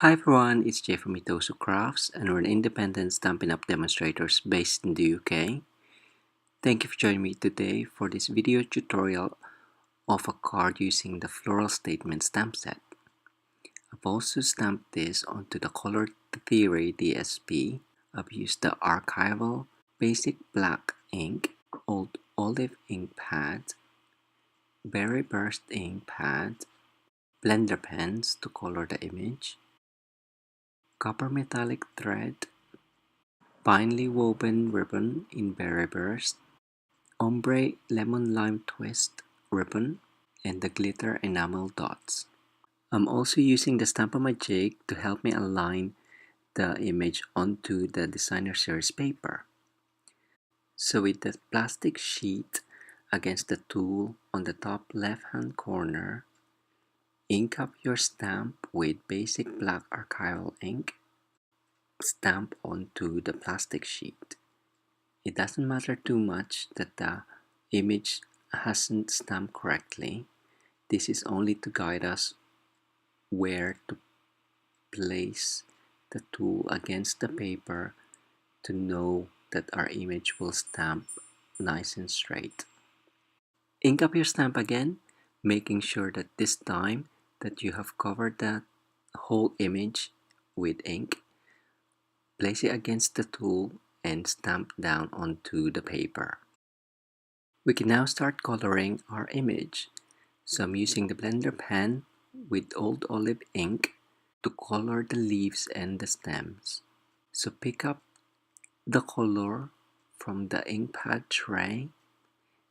Hi everyone, it's Jay from Mitosu Crafts, and we're an independent Stampin' Up demonstrators based in the UK. Thank you for joining me today for this video tutorial of a card using the Floral Statements stamp set. I've also stamped this onto the Color Theory DSP. I've used the archival basic black ink, old olive ink pad, berry burst ink pad, blender pens to color the image, copper metallic thread, finely woven ribbon in berry burst, ombre lemon lime twist ribbon, and the glitter enamel dots. I'm also using the Stamp-a-ma-jig to help me align the image onto the designer series paper. So with the plastic sheet against the tool on the top left hand corner, ink up your stamp with basic black archival ink. Stamp onto the plastic sheet. It doesn't matter too much that the image hasn't stamped correctly. This is only to guide us where to place the tool against the paper to know that our image will stamp nice and straight. Ink up your stamp again, making sure that this time that you have covered the whole image with ink. Place it against the tool and stamp down onto the paper. We can now start coloring our image. So I'm using the blender pen with old olive ink to color the leaves and the stems. So pick up the color from the ink pad tray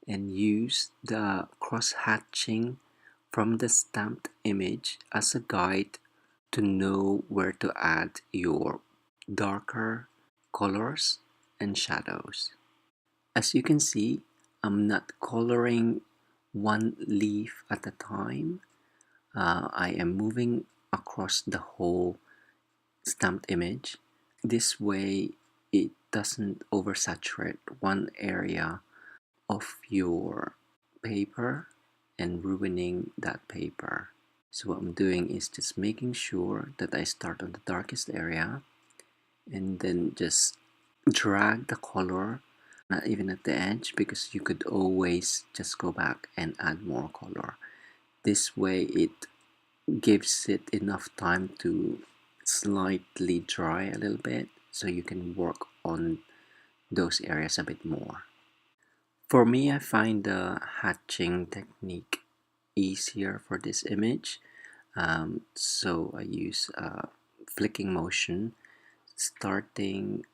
and use the cross-hatching from the stamped image as a guide to know where to add your darker colors and shadows. As you can see, I'm not coloring one leaf at a time. I am moving across the whole stamped image. This way it doesn't oversaturate one area of your paper and ruining that paper. So what I'm doing is just making sure that I start on the darkest area and then just drag the color, not even at the edge, because you could always just go back and add more color. This way it gives it enough time to slightly dry a little bit so you can work on those areas a bit more. For me, I find the hatching technique easier for this image. So I use flicking motion, starting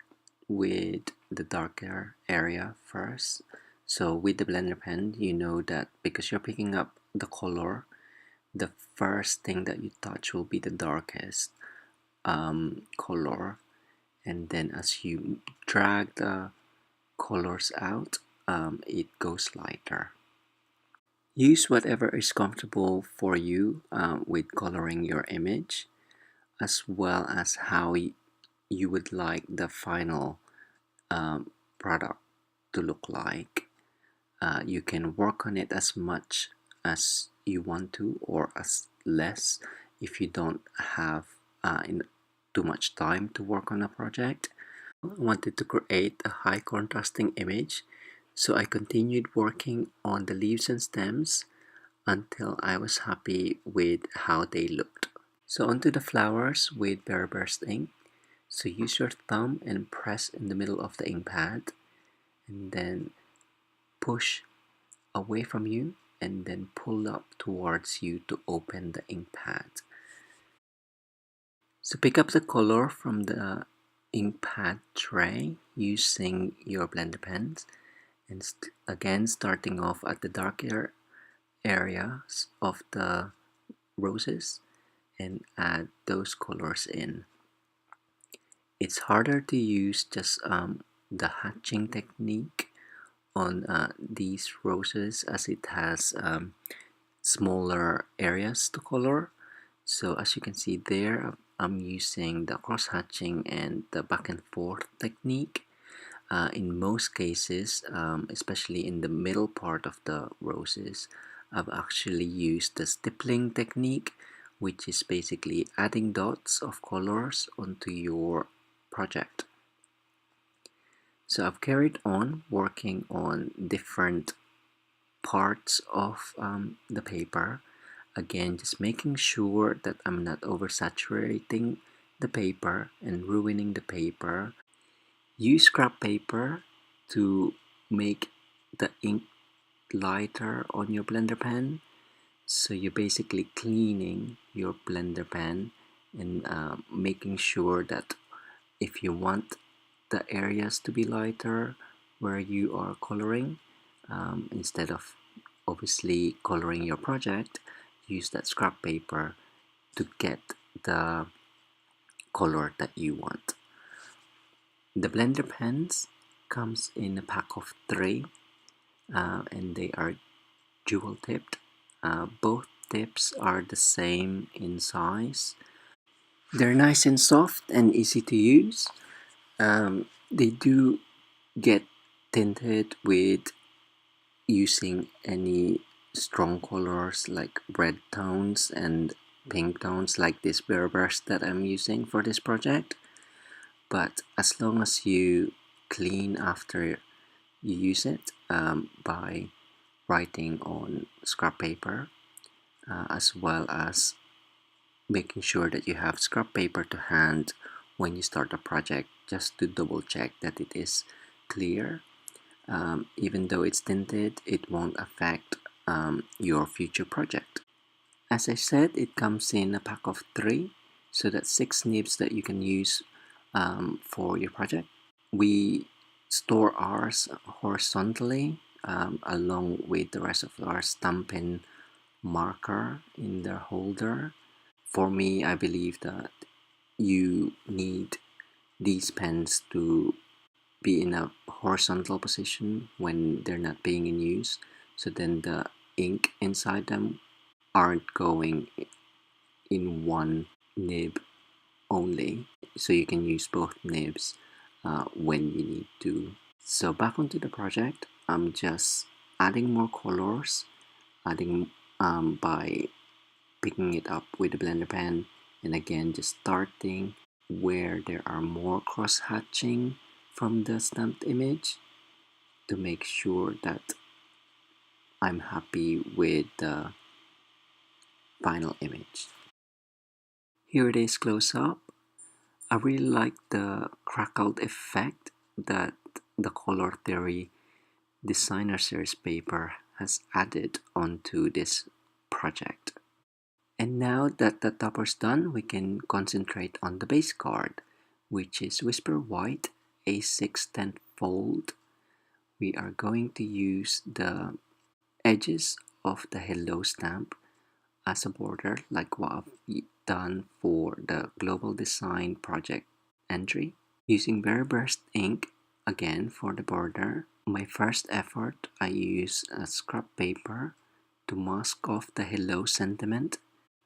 with the darker area first. So with the blender pen, you know that because you're picking up the color, the first thing that you touch will be the darkest color, and then as you drag the colors out, it goes lighter. Use whatever is comfortable for you with coloring your image, as well as how you would like the final product to look like. You can work on it as much as you want to, or as less if you don't have too much time to work on a project. I wanted to create a high contrasting image, so I continued working on the leaves and stems until I was happy with how they looked. So onto the flowers with Berry Burst ink. So use your thumb and press in the middle of the ink pad, and then push away from you and then pull up towards you to open the ink pad. So pick up the color from the ink pad tray using your blender pens, and again starting off at the darker areas of the roses and add those colors in. It's harder to use just the hatching technique on these roses as it has smaller areas to color. So as you can see there, I'm using the cross hatching and the back and forth technique. In most cases, especially in the middle part of the roses, I've actually used the stippling technique which is basically adding dots of colors onto your project. So I've carried on working on different parts of the paper. Again, just making sure that I'm not oversaturating the paper and ruining the paper. Use scrap paper to make the ink lighter on your blender pen. So you're basically cleaning your blender pen and making sure that if you want the areas to be lighter where you are coloring, instead of obviously coloring your project, use that scrap paper to get the color that you want. The blender pens comes in a pack of 3 and they are dual tipped. Both tips are the same in size. They're nice and soft and easy to use. They do get tinted with using any strong colors like red tones and pink tones like this bare brush that I'm using for this project. But as long as you clean after you use it by writing on scrap paper, as well as making sure that you have scrap paper to hand when you start a project, just to double check that it is clear. Even though it's tinted, it won't affect your future project. As I said, it comes in a pack of 3, so that's 6 nibs that you can use for your project. We store ours horizontally along with the rest of our stamping marker in the holder. For me, I believe that you need these pens to be in a horizontal position when they're not being in use, so then the ink inside them aren't going in one nib only, so you can use both nibs when you need to. So back onto the project, I'm just adding more colors, adding by picking it up with the blender pen, and again just starting where there are more cross hatching from the stamped image to make sure that I'm happy with the final image. Here it is close up. I really like the crackled effect that the Color Theory Designer Series paper has added onto this project. And now that the topper's done, we can concentrate on the base card, which is Whisper White A6 fold. We are going to use the edges of the Hello stamp as a border, like what I've done for the Global Design project entry. Using Bare Burst ink again for the border. My first effort, I use a scrap paper to mask off the Hello sentiment,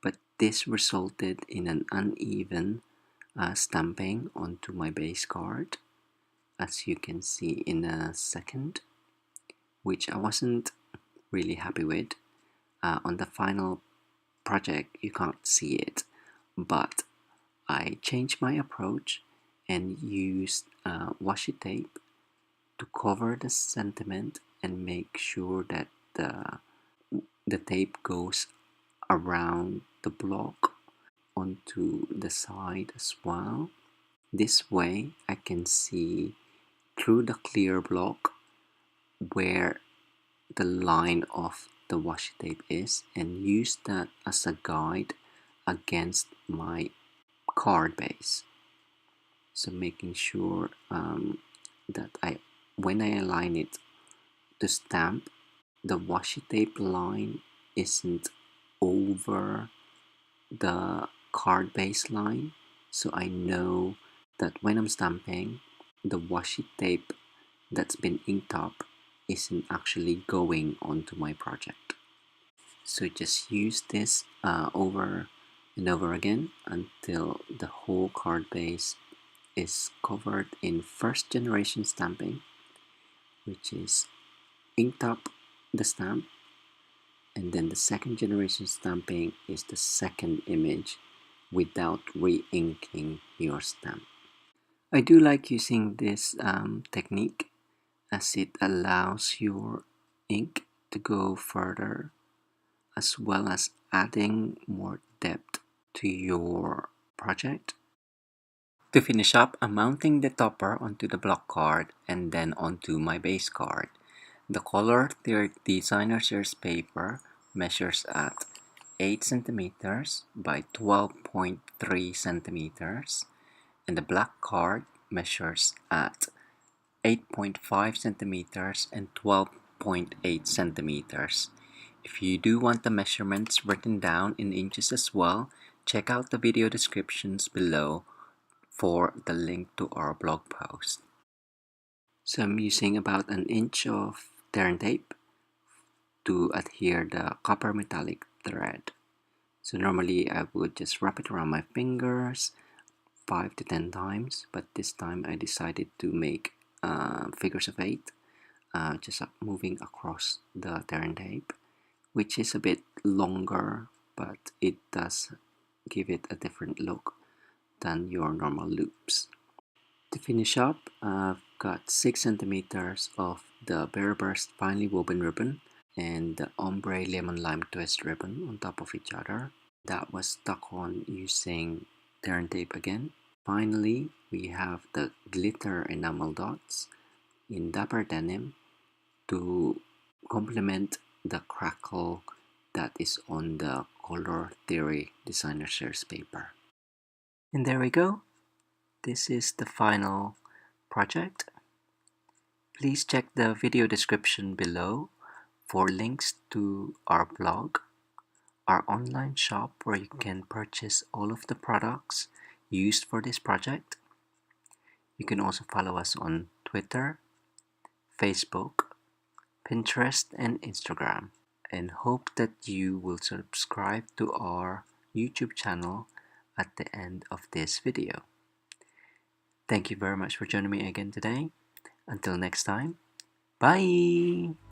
but this resulted in an uneven stamping onto my base card, as you can see in a second, which I wasn't really happy with. On the final project, you can't see it, but I changed my approach and used washi tape to cover the sentiment and make sure that the tape goes around the block onto the side as well. This way I can see through the clear block where the line of the washi tape is and use that as a guide against my card base. So making sure that when I align it to stamp, the washi tape line isn't over the card base line, so I know that when I'm stamping, the washi tape that's been inked up isn't actually going onto my project. So just use this over and over again until the whole card base is covered in first generation stamping, which is inked up the stamp, And then the second generation stamping is the second image without re-inking your stamp. I do like using this technique as it allows your ink to go further, as well as adding more depth to your project. To finish up, I'm mounting the topper onto the block card and then onto my base card. The color their designer series paper measures at 8 centimeters by 12.3 centimeters, and the black card measures at 8.5 centimeters and 12.8 centimeters. If you do want the measurements written down in inches as well, check out the video descriptions below for the link to our blog post. So I'm using about an inch of Terran tape to adhere the copper metallic thread. So normally I would just wrap it around my fingers 5 to 10 times, but this time I decided to make figures of 8, just moving across the Terran tape, which is a bit longer, but it does give it a different look than your normal loops. To finish up, I've got 6 centimeters of the Bare Burst finely woven ribbon and the ombre lemon lime twist ribbon on top of each other. That was stuck on using Terran tape again. Finally, we have the glitter enamel dots in Dapper Denim to complement the crackle that is on the Color Theory Designer Series paper. And there we go. This is the final project. Please check the video description below for links to our blog, our online shop where you can purchase all of the products used for this project. You can also follow us on Twitter, Facebook, Pinterest, and Instagram. And hope that you will subscribe to our YouTube channel at the end of this video. Thank you very much for joining me again today. Until next time, bye!